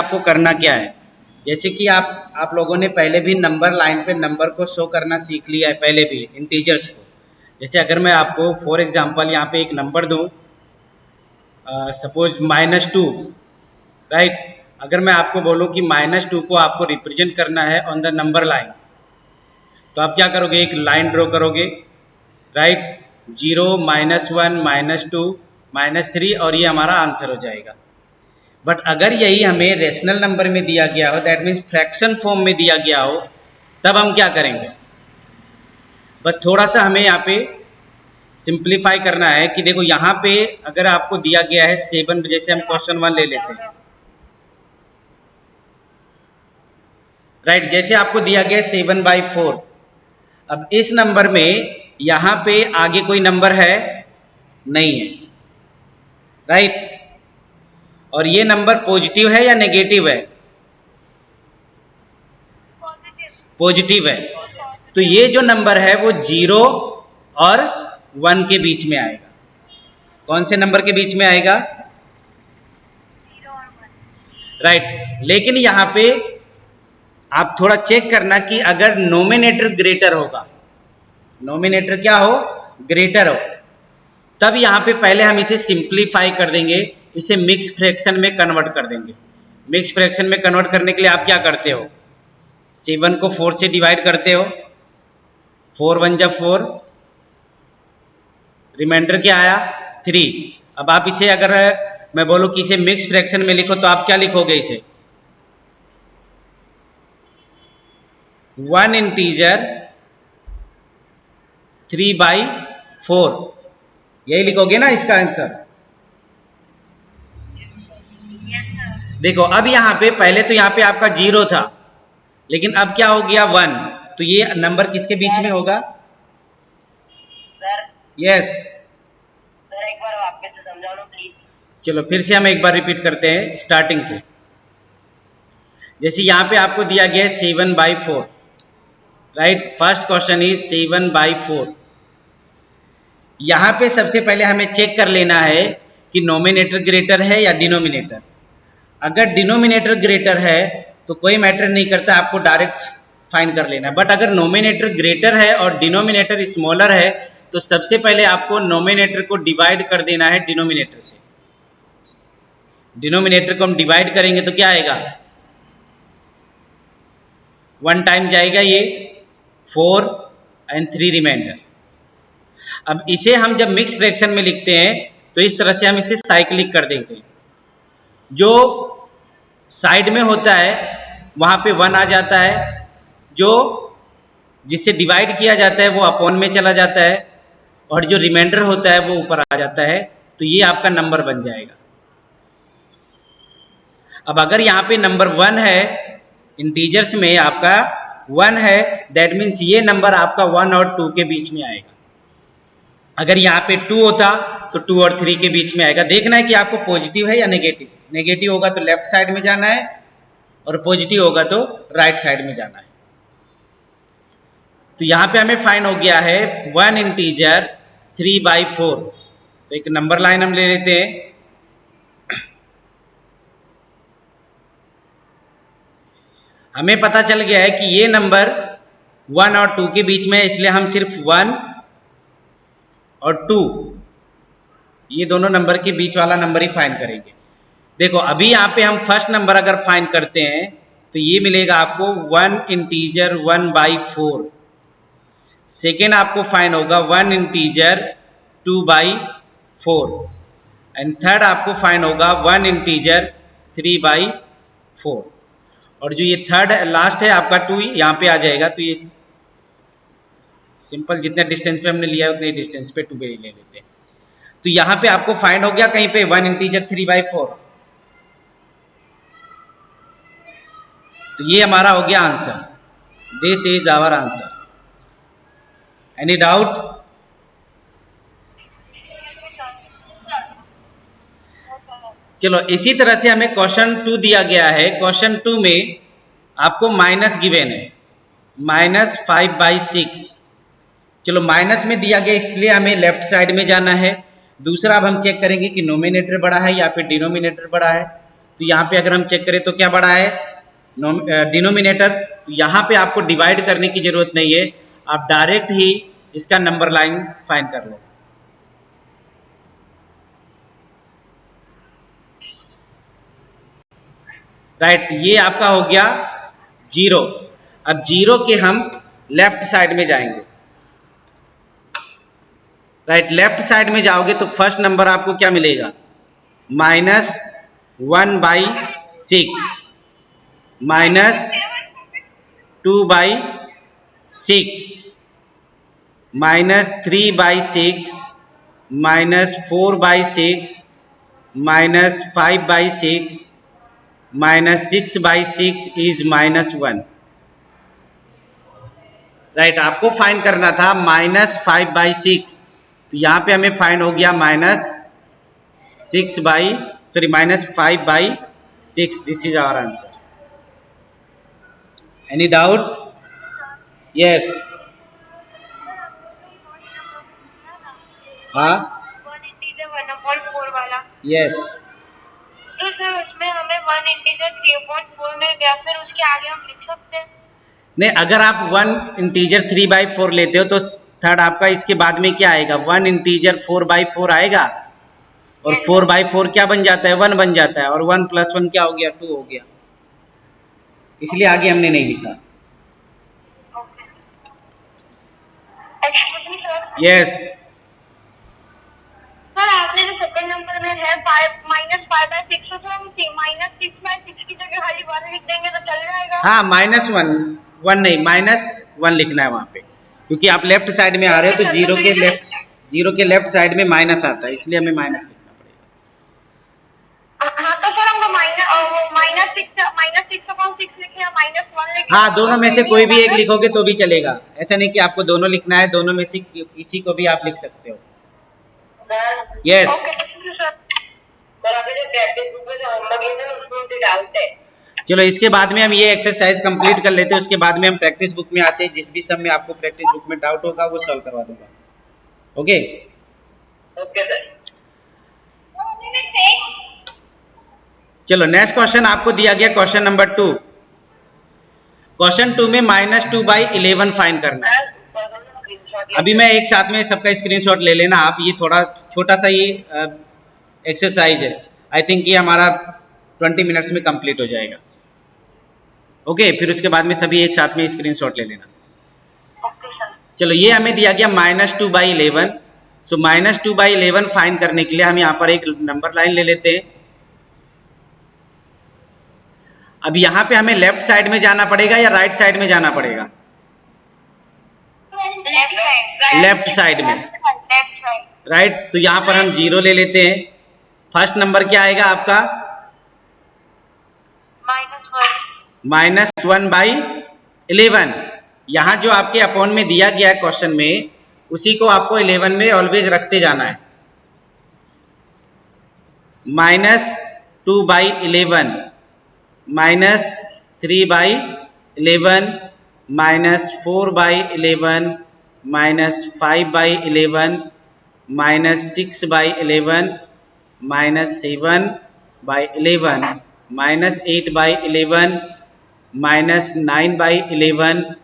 आपको करना क्या है, जैसे कि आप लोगों ने पहले भी नंबर लाइन पे नंबर को शो करना सीख लिया है पहले भी इंटीजर्स को। जैसे अगर मैं आपको फॉर एग्जांपल यहाँ पे एक नंबर दूँ, सपोज -2, राइट। अगर मैं आपको बोलूँ कि -2 को आपको रिप्रेजेंट करना है ऑन द नंबर लाइन, तो आप क्या करोगे, एक लाइन ड्रॉ करोगे, राइट। 0, -1, -2, -3 और ये हमारा आंसर हो जाएगा। बट अगर यही हमें रेशनल नंबर में दिया गया हो, दैट मीन्स फ्रैक्शन फॉर्म में दिया गया हो, तब हम क्या करेंगे, बस थोड़ा सा हमें यहाँ पे सिंप्लीफाई करना है कि देखो यहाँ पे अगर आपको दिया गया है 7, जैसे हम क्वेश्चन 1 ले लेते हैं, राइट। जैसे आपको दिया गया है 7/4। अब इस नंबर में यहाँ पे आगे कोई नंबर है नहीं है, राइट। और ये नंबर पॉजिटिव है या नेगेटिव है, पॉजिटिव है। तो ये जो नंबर है वो 0 और 1 के बीच में आएगा। कौन से नंबर के बीच में आएगा, 0 और 1, राइट। लेकिन यहाँ पे आप थोड़ा चेक करना कि अगर नोमिनेटर ग्रेटर होगा, नोमिनेटर क्या हो, ग्रेटर हो, तब यहाँ पे पहले हम इसे सिंप्लीफाई कर देंगे, इसे मिक्स फ्रैक्शन में कन्वर्ट कर देंगे। मिक्स फ्रैक्शन में कन्वर्ट करने के लिए आप क्या करते हो, 7 को 4 से डिवाइड करते हो, 4 1 जा 4, रिमाइंडर क्या आया 3। अब आप इसे अगर मैं बोलूं कि इसे मिक्स फ्रैक्शन में लिखो, तो आप क्या लिखोगे, इसे 1 इंटीजर 3/4, यही लिखोगे ना इसका आंसर। Yes sir. देखो अब यहाँ पे पहले तो यहाँ पे आपका 0 था, लेकिन अब क्या हो गया 1, तो ये नंबर किसके बीच में होगा, सर यस। सर एक बार वापस से समझाओ ना प्लीज। चलो फिर से हम एक बार रिपीट करते हैं स्टार्टिंग से। जैसे यहाँ पे आपको दिया गया है 7/4, राइट। First question is 7/4। यहाँ पे सबसे पहले हमें चेक कर लेना है कि नोमिनेटर ग्रेटर है या डिनोमिनेटर। अगर डिनोमिनेटर ग्रेटर है तो कोई मैटर नहीं करता, आपको डायरेक्ट फाइंड कर लेना है। बट अगर नोमिनेटर ग्रेटर है और डिनोमिनेटर स्मॉलर है, तो सबसे पहले आपको नोमिनेटर को डिवाइड कर देना है डिनोमिनेटर से। डिनोमिनेटर को हम डिवाइड करेंगे तो क्या आएगा, 1 टाइम जाएगा ये 4 एंड 3 रिमाइंडर। अब इसे हम जब मिक्स फ्रैक्शन में लिखते हैं तो इस तरह से हम इसे साइक्लिक कर देते हैं। जो साइड में होता है वहां पे 1 आ जाता है, जो जिससे डिवाइड किया जाता है वो अपॉन में चला जाता है, और जो रिमाइंडर होता है वो ऊपर आ जाता है। तो ये आपका नंबर बन जाएगा। अब अगर यहाँ पे नंबर 1 है, इंटीजर्स में आपका 1 है, दैट मीन्स ये नंबर आपका 1 और 2 के बीच में आएगा। अगर यहाँ पे 2 होता तो 2 और 3 के बीच में आएगा। देखना है कि आपको पॉजिटिव है या नेगेटिव। नेगेटिव होगा तो लेफ्ट साइड में जाना है, और पॉजिटिव होगा तो राइट साइड में जाना है। तो यहाँ पे हमें फाइंड हो गया है 1 इंटीजर 3/4। तो एक नंबर लाइन हम ले लेते हैं। हमें पता चल गया है कि ये नंबर 1 और 2 के बीच में है, इसलिए हम सिर्फ 1 और 2 ये दोनों नंबर के बीच वाला नंबर ही फाइंड करेंगे। देखो अभी यहाँ पे हम फर्स्ट नंबर अगर फाइंड करते हैं तो ये मिलेगा आपको 1 इंटीजर 1/4। सेकेंड आपको फाइंड होगा 1 इंटीजर 2/4, एंड थर्ड आपको फाइंड होगा 1 इंटीजर 3/4। और जो ये थर्ड लास्ट है आपका 2 यहाँ पे आ जाएगा। तो ये सिंपल जितने डिस्टेंस पे हमने लिया है उतने डिस्टेंस पे 2 पे ले लेते हैं। तो यहाँ पे आपको फाइंड हो गया कहीं पे 1 इंटीजर 3/4। तो ये हमारा हो गया answer. This is our answer. Any doubt? चलो इसी तरह से हमें क्वेश्चन 2 दिया गया है। क्वेश्चन 2 में आपको माइनस गिवन है, -5/6। चलो माइनस में दिया गया इसलिए हमें लेफ्ट साइड में जाना है। दूसरा अब हम चेक करेंगे कि नोमिनेटर बड़ा है या फिर डिनोमिनेटर बड़ा है। तो यहाँ पे अगर हम चेक करें तो क्या बढ़ा है, डिनोमिनेटर। तो यहाँ पे आपको डिवाइड करने की जरूरत नहीं है, आप डायरेक्ट ही इसका नंबर लाइन फाइंड कर लो। राइट, ये आपका हो गया 0। अब 0 के हम लेफ्ट साइड में जाएंगे। राइट, लेफ्ट साइड में जाओगे तो फर्स्ट नंबर आपको क्या मिलेगा, -1/6 -2/6 -3/6 -4/6 -5/6 -6/6 इज -1। राइट, आपको फाइंड करना था -5/6, तो यहाँ पे हमें फाइंड हो गया -5/6। This is our answer. Any doubt? Yes. हाँ, 1 इंटीजर 1/4 वाला। यस। तो सर उसमें हमें 1 इंटीजर 3/4 मिल गया, फिर उसके आगे हम लिख सकते हैं? नहीं, अगर आप 1 इंटीजर 3/4 लेते हो तो थर्ड आपका इसके बाद में क्या आएगा, 1 इंटीजर 4/4 आएगा, और 4/4 क्या बन जाता है, 1 बन जाता है, और 1 + 1 क्या हो गया, 2 हो गया। इसलिए आगे हमने नहीं लिखा। Okay sir. Excuse me sir. Yes. Sir आपने जो सेकंड नंबर में है -5/6, तो हम -6/6 की जगह खाली 1 लिख देंगे तो चल जाएगा? हाँ, -1 नहीं, -1 लिखना है वहाँ पे, क्योंकि आप लेफ्ट साइड में आ रहे हो तो जीरो के लेफ्ट साइड में माइनस आता है, इसलिए हमें माइनस लिखना पड़ेगा। हाँ, तो सर हमको -6/6 लिखे या -1 लिखे? हाँ, दोनों में से कोई भी एक लिखोगे तो भी चलेगा, ऐसा नहीं कि आपको दोनों लिखना है, दोनों में से किसी को भी आप लिख सकते हो। Sir. Yes. Okay sir. Sir अभी जो प्रैक्टिस बुक में जो होमवर्क है ना उसमें मुझे डाउट है। चलो, इसके बाद में हम ये एक्सरसाइज कंप्लीट कर लेते हैं, उसके बाद में हम प्रैक्टिस बुक में आते हैं। जिस भी सब में आपको प्रैक्टिस बुक में डाउट होगा वो सॉल्व करवा दूंगा। ओके। Okay sir. चलो, नेक्स्ट क्वेश्चन आपको दिया गया, क्वेश्चन नंबर 2। क्वेश्चन 2 में -2/11 फाइंड करना है। अभी मैं एक साथ में सबका स्क्रीनशॉट ले लेना आप, ये थोड़ा छोटा सा ही एक्सरसाइज है। आई थिंक ये हमारा 20 मिनट्स में कंप्लीट हो जाएगा। ओके, फिर उसके बाद में सभी एक साथ में स्क्रीनशॉट ले लेना। Okay sir. चलो, ये हमें दिया गया -2/11। सो -2/11 फाइंड करने के लिए हम यहाँ पर एक नंबर लाइन ले लेते हैं। अब यहाँ पे हमें लेफ्ट साइड में जाना पड़ेगा या राइट साइड में जाना पड़ेगा? लेफ्ट साइड में। राइट, तो यहाँ पर हम 0 ले लेते हैं। फर्स्ट नंबर क्या आएगा आपका? -1/11। यहाँ जो आपके अपॉन में दिया गया है क्वेश्चन में, उसी को आपको 11 में ऑलवेज रखते जाना है। -2/11 -3/11 -4/11 -5/11 -6/11 -7/11 -8/11 -9/11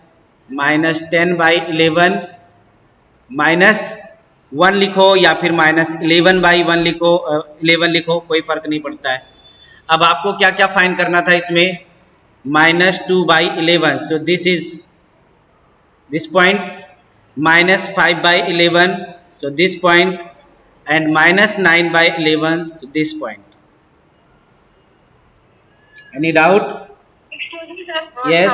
-10/11 -1 लिखो या फिर -11/1 लिखो, 11 लिखो, कोई फर्क नहीं पड़ता है। अब आपको क्या क्या फाइंड करना था इसमें? -2/11, सो this is this point, -5/11, so this point, and -9/11, so this point. Any doubt? Excuse me sir. Yes.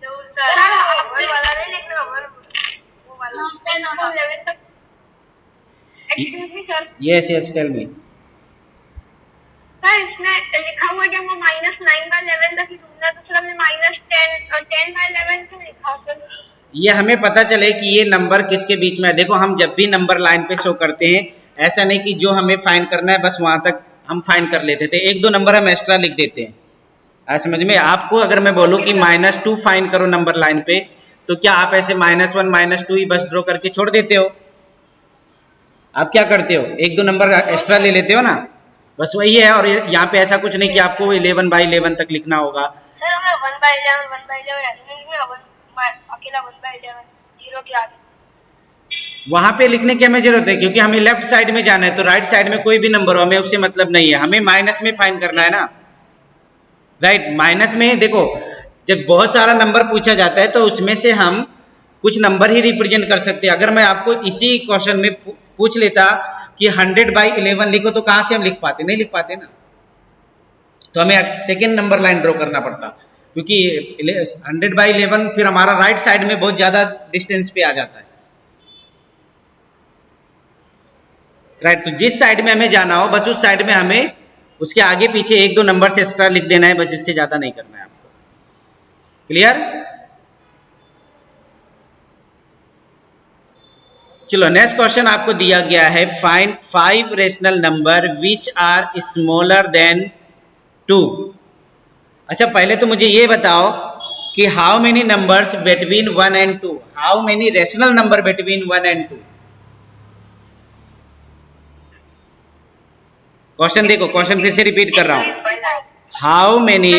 No sir. वो वाला नहीं लिखना, वो वाला 11 तक। Excuse me sir. Yes, yes, tell me. Sir इसमें लिखा हुआ जब वो -9/11 तक ही ढूंढना, तो फिर हमने -10/11 क्यों लिखा सर? ये हमें पता चले कि ये नंबर किसके बीच में है। देखो, हम जब भी नंबर लाइन पे शो करते हैं, ऐसा नहीं कि जो हमें फाइंड करना है बस वहां तक हम फाइंड कर लेते थे, 1-2 नंबर हम एक्स्ट्रा लिख देते हैं। समझ में? आपको अगर मैं बोलूं कि -2 फाइंड करो नंबर लाइन पे, तो क्या आप ऐसे -1 -2 ही बस ड्रॉ करके छोड़ देते हो? आप क्या करते हो? 1-2 नंबर एक्स्ट्रा ले लेते हो ना। बस वही है। और यहाँ पे ऐसा कुछ नहीं कि आपको 11/11 तक लिखना होगा। सर हमें 1/11 ऐसे नहीं लिखना, अकेला 1/11 जीरो के आगे। वहां पे लिखने की हमें जरूरत है क्योंकि हमें लेफ्ट साइड में जाना है, तो राइट साइड में कोई भी नंबर हो हमें उससे मतलब नहीं है, हमें माइनस में फाइंड करना है ना। राइट, माइनस में देखो जब बहुत सारा नंबर पूछा जाता है तो उसमें से हम कुछ नंबर ही रिप्रेजेंट कर सकते हैं। अगर मैं आपको इसी क्वेश्चन में पूछ लेता कि 100/11 लिखो तो कहां से हम लिख पाते, नहीं लिख पाते ना। तो हमें सेकेंड नंबर लाइन ड्रॉ करना पड़ता क्योंकि 100/11 फिर हमारा राइट साइड में बहुत ज्यादा डिस्टेंस पे आ जाता है। राइट, तो जिस साइड में हमें जाना हो बस उस साइड में हमें उसके आगे पीछे 1-2 नंबर से एक्स्ट्रा लिख देना है, बस इससे ज्यादा नहीं करना है आपको। क्लियर? चलो नेक्स्ट क्वेश्चन आपको दिया गया है, find 5 rational number which are smaller than 2। अच्छा पहले तो मुझे ये बताओ कि how many numbers between 1 and 2, how many rational number between 1 and 2। Question देखो, क्वेश्चन फिर से रिपीट कर रहा हूं, हाउ मेनी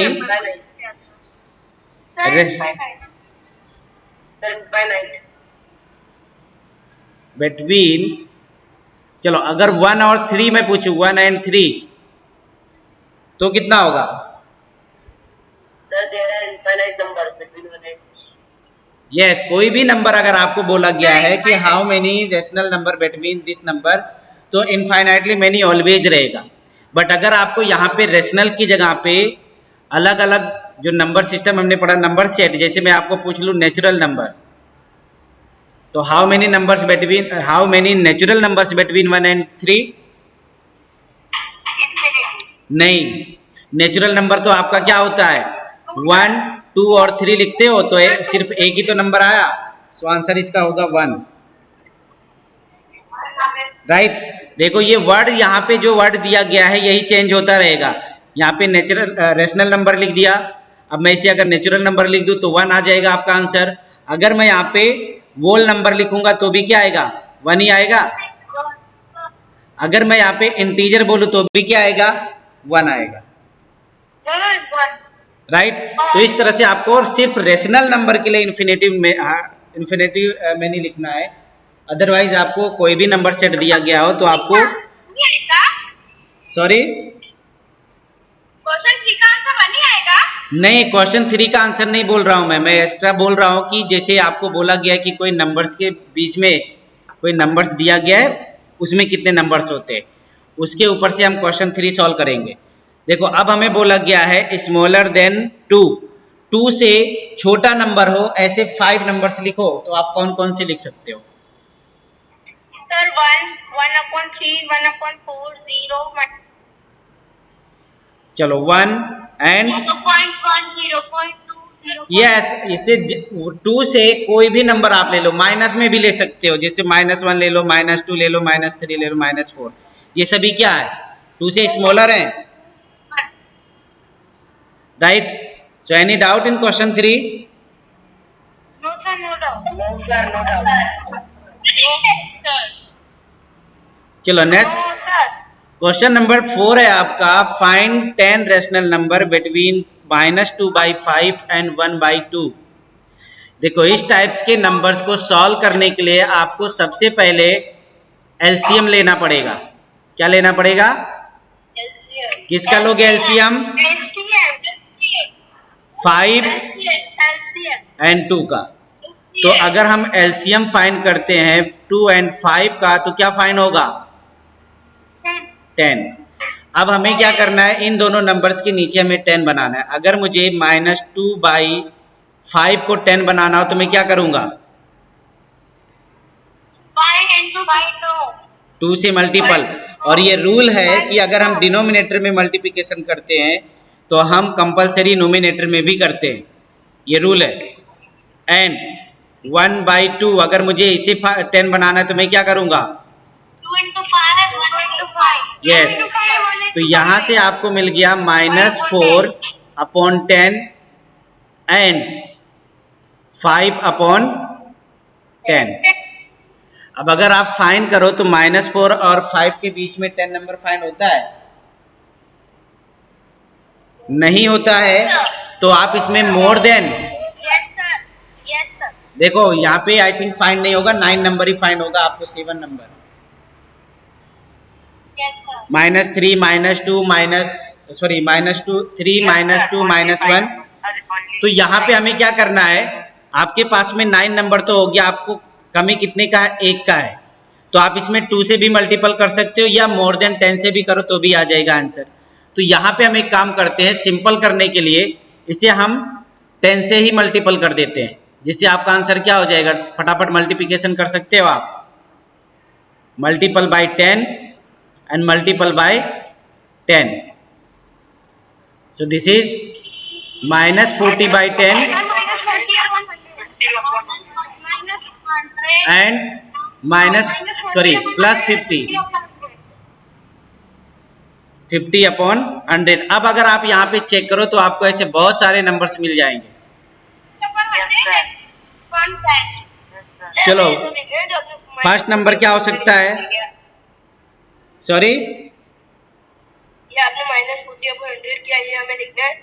बिटवीन, चलो अगर 1 और 3 में पूछूं, 1 एंड 3 तो कितना होगा? Sir there are infinite numbers between 1 and 2। Yes, कोई भी नंबर अगर आपको बोला गया है कि how many rational number between this number, तो इनफाइनाइटली मेनी ऑलवेज रहेगा। बट अगर आपको यहाँ पे रेशनल की जगह पे अलग अलग जो नंबर सिस्टम हमने पढ़ा, नंबर सेट, जैसे मैं आपको पूछ लूँ नेचुरल नंबर, तो how many numbers between, how many natural numbers between 1 and 3? नहीं, नेचुरल नंबर तो आपका क्या होता है, 1, 2 और 3 लिखते हो तो सिर्फ एक ही तो नंबर आया, सो आंसर इसका होगा 1। राइट, देखो ये वर्ड यहाँ पे जो वर्ड दिया गया है यही चेंज होता रहेगा। यहाँ पे नेचुरल रेशनल नंबर लिख दिया, अब मैं इसे अगर नेचुरल नंबर लिख दूं तो 1 आ जाएगा आपका आंसर। अगर मैं यहाँ पे वोल नंबर लिखूंगा तो भी क्या आएगा, 1 ही आएगा। अगर मैं यहाँ पे इंटीजर बोलूं तो भी क्या आएगा, 1 आएगा। राइट, तो इस तरह से आपको सिर्फ रेशनल नंबर के लिए इन्फिनेटिव में नहीं लिखना है, अदरवाइज आपको कोई भी नंबर सेट दिया गया हो तो आपको, सॉरी क्वेश्चन 3 का आंसर 1 ही आएगा? नहीं, क्वेश्चन 3 का आंसर नहीं बोल रहा हूं मैं एक्स्ट्रा बोल रहा हूं कि जैसे आपको बोला गया है कि कोई नंबर्स के बीच में कोई नंबर्स दिया गया है उसमें कितने नंबर्स होते हैं, उसके ऊपर से हम क्वेश्चन 3 सॉल्व करेंगे। देखो अब हमें बोला गया है स्मॉलर देन 2, 2 से छोटा नंबर हो ऐसे 5 नंबर्स लिखो, तो आप कौन कौन से लिख सकते हो? सर 1, 1/3, 1/4, 0, 1। चलो 1 एंड 0.1, 0.2, यस, इससे 2 से कोई भी नंबर आप ले लो, माइनस में भी ले सकते हो, जैसे -1 ले लो, -2 ले लो, -3 ले लो, -4, ये सभी क्या है 2 से स्मॉलर है। Right, so any doubt in question 3? No sir, no doubt. No sir, no doubt. चलो नेक्स्ट क्वेश्चन नंबर 4 है आपका, find 10 rational number between -2/5 and 1/2। देखो इस टाइप्स के नंबर्स को सॉल्व करने के लिए आपको सबसे पहले एलसीएम लेना पड़ेगा। क्या लेना पड़ेगा? किसका लोगे एलसीएम? 5 एंड 2 का। तो अगर हम एलसीएम फाइंड करते हैं 2 एंड 5 का तो क्या फाइंड होगा? 10। अब हमें क्या करना है, इन दोनों नंबर्स के नीचे हमें 10 बनाना है। अगर मुझे -2/5 को 10 बनाना हो तो मैं क्या करूंगा? 2 से मल्टीपल। और ये रूल है कि अगर हम डिनोमिनेटर में मल्टीप्लिकेशन करते हैं तो हम कंपलसरी नोमिनेटर में भी करते हैं, ये रूल है। एंड 1/2 अगर मुझे इसे 10 बनाना है तो मैं क्या करूंगा? 2 into 5, 1 into 5। यस, तो यहां से आपको मिल गया -4/10 एंड 5/10। अब अगर आप फाइंड करो तो -4 और 5 के बीच में 10 नंबर फाइंड होता है? नहीं होता है तो आप इसमें more than, yes sir, yes sir. देखो यहाँ पे आई थिंक फाइंड नहीं होगा, 9 नंबर ही फाइंड होगा आपको, 7 नंबर। Yes sir. -3 -2 -2 3 -2 -1। तो यहाँ पे हमें क्या करना है, आपके पास में 9 नंबर तो हो गया, आपको कमी कितने का है, 1 का है। तो आप इसमें 2 से भी मल्टीपल कर सकते हो या मोर देन 10 से भी करो तो भी आ जाएगा आंसर। तो यहाँ पे हम एक काम करते हैं, सिंपल करने के लिए इसे हम 10 से ही मल्टीपल कर देते हैं, जिससे आपका आंसर क्या हो जाएगा, फटाफट मल्टीप्लिकेशन कर सकते हो आप। Multiple bye 10 and multiple by 10. So this is -40 by 10 and plus 50 upon 100। अब अगर आप यहाँ पे चेक करो तो आपको ऐसे बहुत सारे नंबर्स मिल जाएंगे। चलो फर्स्ट नंबर क्या हो सकता है, सॉरी ये आपने -40 अपॉन 100 किया, ये हमें लिखना है।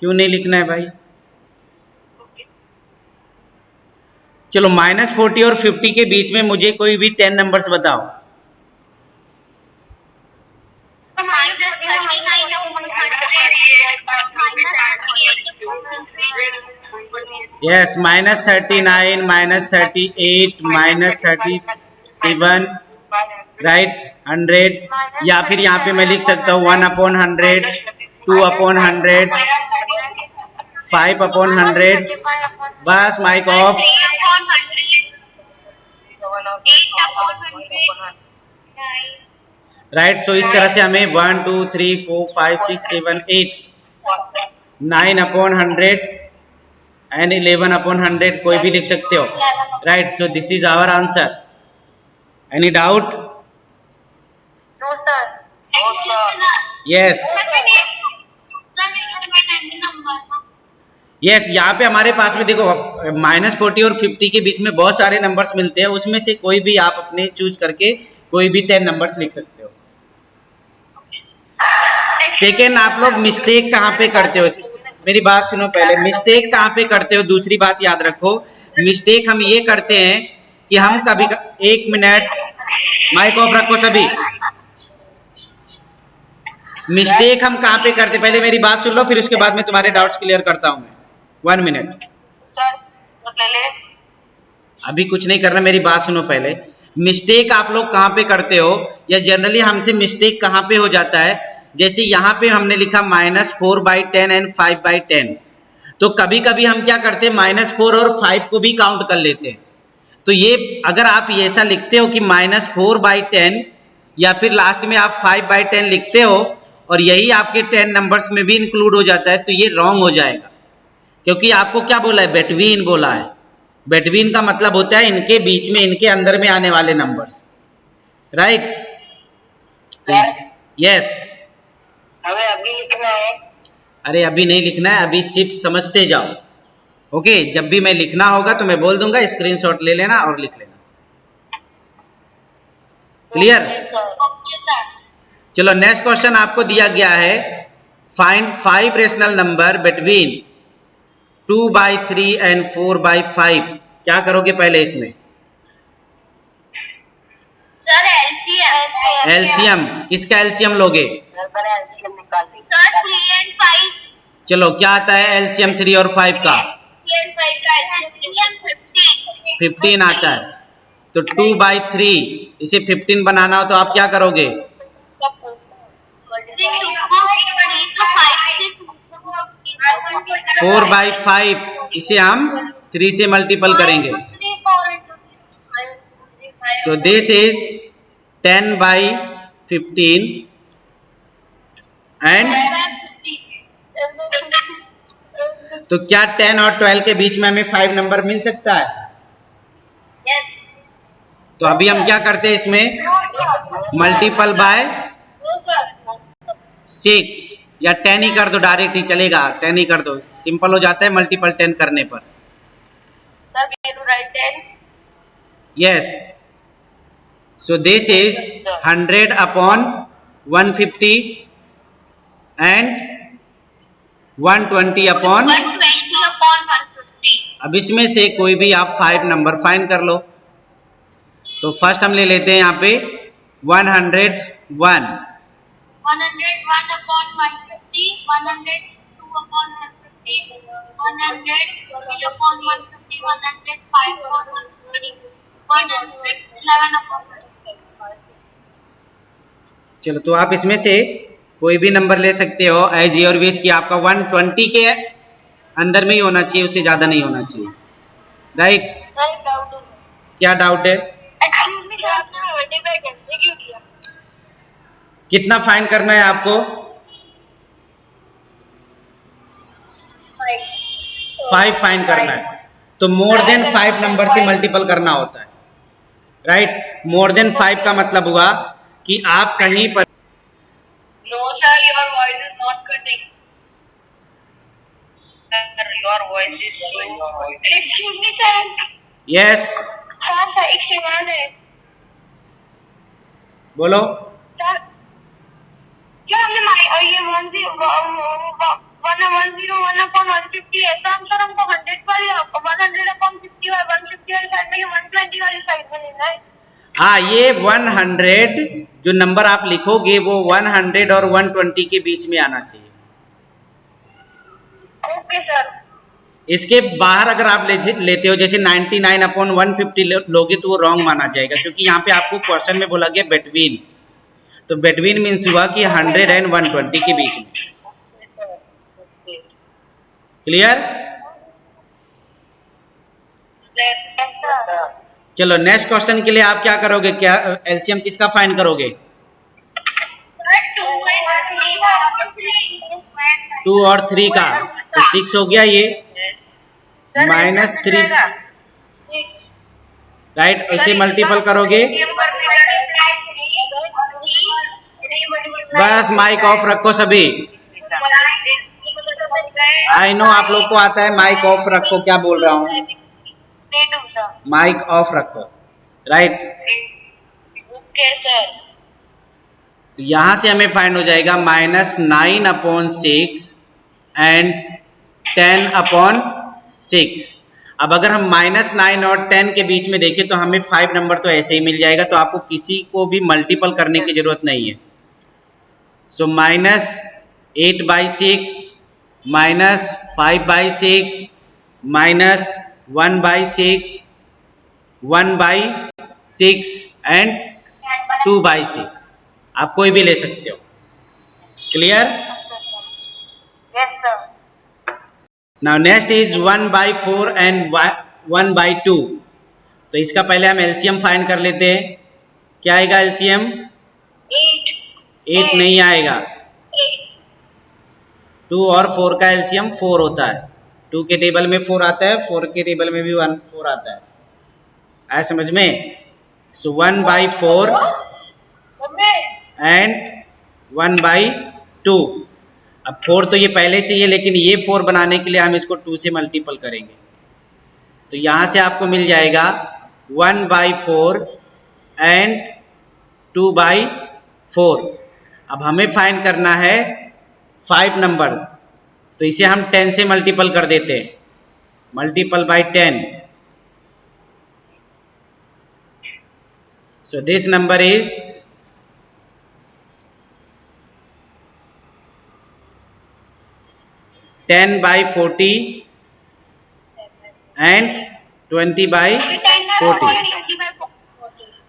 क्यों नहीं लिखना है भाई, चलो -40 और 50 के बीच में मुझे कोई भी 10 नंबर्स बताओ। यस, -39 -38 -37 राइट, 100, या फिर यहाँ पे मैं लिख सकता हूँ 1/100, 2/100, 5/100। बस माइक ऑफ। राइट, सो इस तरह से हमें 1 2 3 4 5 6 7 8 9/100 एंड 11/100 कोई भी लिख सकते हो। Right, so this is our answer. Any doubt? No sir. Yes yes, यहाँ पे हमारे पास में देखो -40 और 50 के बीच में बहुत सारे नंबर्स मिलते हैं, उसमें से कोई भी आप अपने चूज करके कोई भी 10 नंबर्स लिख सकते हो। सेकेंड, आप लोग मिस्टेक कहाँ पे करते हो, मेरी बात सुनो पहले, मिस्टेक कहाँ पे करते हो, दूसरी बात याद रखो, मिस्टेक हम ये करते हैं कि हम कभी, 1 मिनट माइक ऑफ रखो सभी। मिस्टेक हम कहाँ पे करते, पहले मेरी बात सुन लो, फिर उसके बाद मैं तुम्हारे डाउट्स क्लियर करता हूँ। 1 मिनट सर, तो पहले अभी कुछ नहीं करना, मेरी बात सुनो पहले। मिस्टेक आप लोग कहाँ पे करते हो, या जनरली हमसे मिस्टेक कहाँ पे हो जाता है, जैसे यहाँ पे हमने लिखा -4/10 एंड 5/10, तो कभी कभी हम क्या करते हैं, -4 और 5 को भी काउंट कर लेते हैं। तो ये अगर आप ऐसा लिखते हो कि -4/10 या फिर लास्ट में आप 5/10 लिखते हो और यही आपके 10 नंबर्स में भी इंक्लूड हो जाता है, तो ये रॉन्ग हो जाएगा, क्योंकि आपको क्या बोला है, बिटवीन बोला है। बिटवीन का मतलब होता है इनके बीच में, इनके अंदर में आने वाले नंबर्स। Right, yes. हमें अभी लिखना है। अरे अभी नहीं लिखना है, अभी सिर्फ समझते जाओ। ओके, जब भी मैं लिखना होगा तो मैं बोल दूंगा, स्क्रीनशॉट ले लेना और लिख लेना। क्लियर? चलो नेक्स्ट क्वेश्चन आपको दिया गया है, find 5 rational number between 2/3 and 4/5। क्या करोगे पहले इसमें? Sir LCM. एलसीएम, किसका एलसीएम लोगे? सर मैंने एलसीएम निकाल दी। Sir 3 and 5। चलो क्या आता है एलसीएम 3 और 5 का? 3 and 5 का एलसीएम 15 आता है। तो 2/3 इसे 15 बनाना हो तो आप क्या करोगे? 4/5 इसे हम 3 से मल्टीपल करेंगे। सो दिस इज 10/15 एंड, तो क्या 10 और 12 के बीच में हमें 5 नंबर मिल सकता है? तो अभी हम क्या करते हैं इसमें, मल्टीपल बाय 6 या 10 ही कर दो, डायरेक्ट ही चलेगा, 10 ही कर दो, सिंपल हो जाता है मल्टीपल 10 करने पर। Yes, so this is 100/150 and 120 upon 120/150। अब इसमें से कोई भी आप 5 नंबर फाइंड कर लो। तो फर्स्ट हम ले लेते हैं यहाँ पे 101 101/150, 102/150, 103/150, 105/150, 111/150। चलो, तो आप इसमें से कोई भी नंबर ले सकते हो एज योर विश कि आपका 120 के अंदर में ही होना चाहिए, उससे ज्यादा नहीं होना चाहिए। राइट? क्या डाउट है? एक्सक्यूज मी सर, आपने 30 बाय कैंसिल क्यों किया? कितना फाइंड करना है आपको? 5 फाइंड करना है। तो मोर देन 5 नंबर से मल्टीपल करना होता है। राइट? मोर देन 5 का मतलब हुआ कि आप कहीं पर No, sir, your voice is not cutting. Sir, your voice is so. Excuse me sir. Yes, हाँ सर, एक सवाल है बोलो। सर। क्या हमने ये 101/150 ऐसा आंसर हमको 100 वाली 100/50 और 150 वाली साइड में, 120 वाली साइड में लेना है। हाँ, ये 100 जो नंबर आप लिखोगे वो 100 और 120 के बीच में आना चाहिए। Okay sir. इसके बाहर अगर आप लेते हो जैसे 99/150 लोगे तो वो रॉन्ग माना जाएगा, क्योंकि यहाँ पे आपको क्वेश्चन में बोला गया बिटवीन। तो बिटवीन मीन्स हुआ कि 100 एंड 120 के बीच में। क्लियर? Yes sir. चलो, नेक्स्ट क्वेश्चन के लिए आप क्या करोगे? क्या एलसीएम किसका फाइंड करोगे? 2 और 3 का। तो 6 हो गया ये, -3। राइट? इसे मल्टीपल करोगे। बस माइक ऑफ रखो सभी। आई नो आप लोग को आता है, माइक ऑफ रखो। क्या बोल रहा हूँ? माइक ऑफ रखो। राइट? Okay sir. तो यहां से हमें फाइंड हो जाएगा -9/6 एंड 10/6। अब अगर हम -9 और 10 के बीच में देखें तो हमें 5 नंबर तो ऐसे ही मिल जाएगा, तो आपको किसी को भी मल्टीपल करने की जरूरत नहीं है। सो -8/6, -5/6, -1/6, 1/6 एंड 2/6। आप कोई भी ले सकते हो। Clear? Yes sir. Now next is 1/4 and 1/2। तो इसका पहले हम एलसीएम फाइंड कर लेते हैं। क्या आएगा एलसीएम? 8 नहीं आएगा। 2 और 4 का एलसीएम 4 होता है। 2 के टेबल में 4 आता है, 4 के टेबल में भी 4 आता है। आया समझ में? सो 1/4 एंड 1/2। अब 4 तो ये पहले से ही है, लेकिन ये 4 बनाने के लिए हम इसको 2 से मल्टीपल करेंगे। तो यहां से आपको मिल जाएगा 1/4 एंड 2/4। अब हमें फाइंड करना है 5 नंबर, तो इसे हम 10 से मल्टीपल कर देते हैं। Multiple bye 10। So this number is 10/40 and 20/40।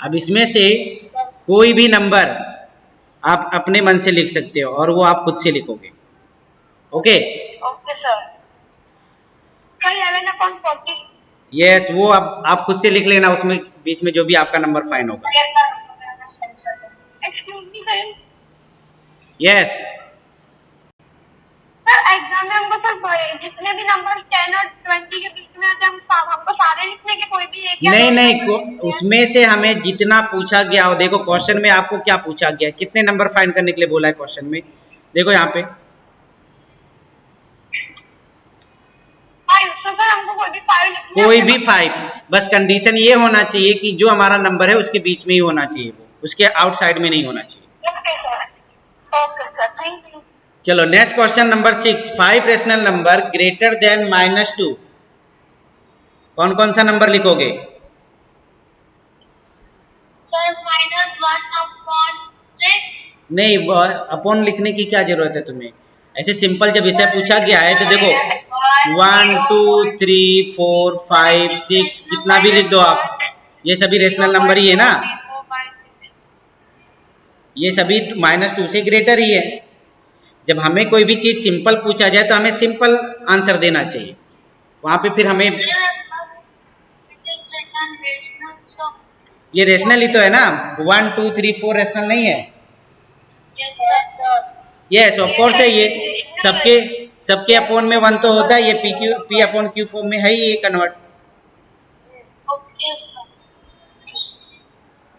अब इसमें से कोई भी नंबर आप अपने मन से लिख सकते हो, और वो आप खुद से लिखोगे। ओके? Okay sir. 11/40। यस, वो आप खुद से लिख लेना, उसमें बीच में जो भी आपका नंबर फाइंड होगा। Excuse me sir. Yes, sir exam में हमको सर जितने भी नंबर 10 और 20 के बीच में आते हैं हमको सारे लिखने के, कोई भी एक? नहीं, उसमें से हमें जितना पूछा गया हो। देखो क्वेश्चन में आपको क्या पूछा गया, कितने नंबर फाइंड करने के लिए बोला है क्वेश्चन में। देखो यहाँ पे कोई भी 5, बस कंडीशन ये होना चाहिए कि जो हमारा नंबर है उसके बीच में ही होना चाहिए, वो उसके आउटसाइड में नहीं होना चाहिए। Okay sir, thank you. चलो next question number 6, 5 rational number greater than -2। कौन कौन सा नंबर लिखोगे? सर -1/6। नहीं, अपॉन लिखने की क्या जरूरत है तुम्हें? ऐसे सिंपल जब इसे पूछा गया है तो देखो 1 2 3 4 5 6 कितना भी लिख दो आप, ये सभी रेशनल नंबर ही है ना, ये सभी -2 से ग्रेटर ही है। जब हमें कोई भी चीज सिंपल पूछा जाए तो हमें सिंपल आंसर देना चाहिए, वहां पे फिर हमें ये रेशनल ही तो है ना, 1 2 3 4 रेशनल नहीं है? यस ऑफ कोर्स है, ये सबके सबके अपॉन में 1 तो होता है, ये पी अपॉन क्यू फॉर्म में है ही ये convert.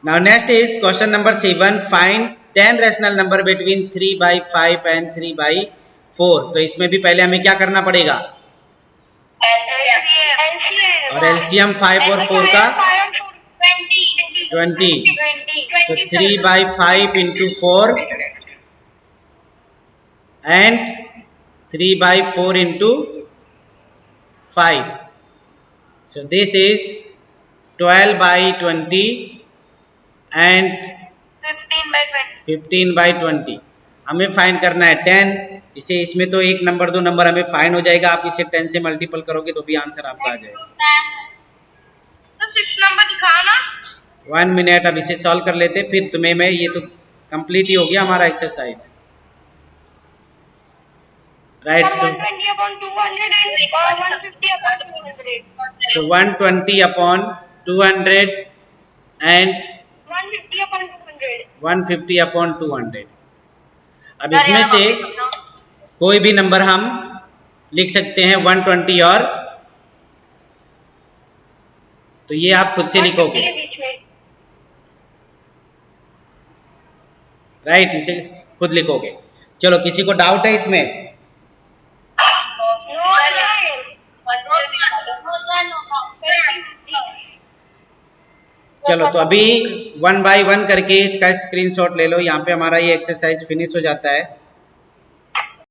Now next is question number 7, find 10 rational number between 3/5 and 3/4। तो इसमें भी पहले हमें क्या करना पड़ेगा? और एलसीएम 5 और 4 का 20। तो 3/5 into 4 and 3/4 into 5. So this is 12/20 and 15/20। हमें फाइंड करना है 10। इसे इसमें तो एक नंबर 2 नंबर हमें फाइंड हो जाएगा, आप इसे 10 से मल्टीपल करोगे तो भी आंसर आपका आ जाएगा। 6 नंबर दिखाओ ना। 1 मिनट, अब इसे सॉल्व कर लेते, फिर तुम्हें मैं, ये तो कंप्लीट ही हो गया हमारा exercise, right. So 120 upon 200 and 150 upon 200. So 120 upon 200 and 150 upon 200. 150 upon 200। अब इसमें से कोई भी नंबर हम लिख सकते हैं 120 और, तो ये आप खुद से लिखोगे, राइट, इसे खुद लिखोगे। चलो किसी को डाउट है इसमें? चलो तो अभी 1 by 1 करके इसका स्क्रीनशॉट ले लो, यहाँ पे हमारा ये एक्सरसाइज फिनिश हो जाता है।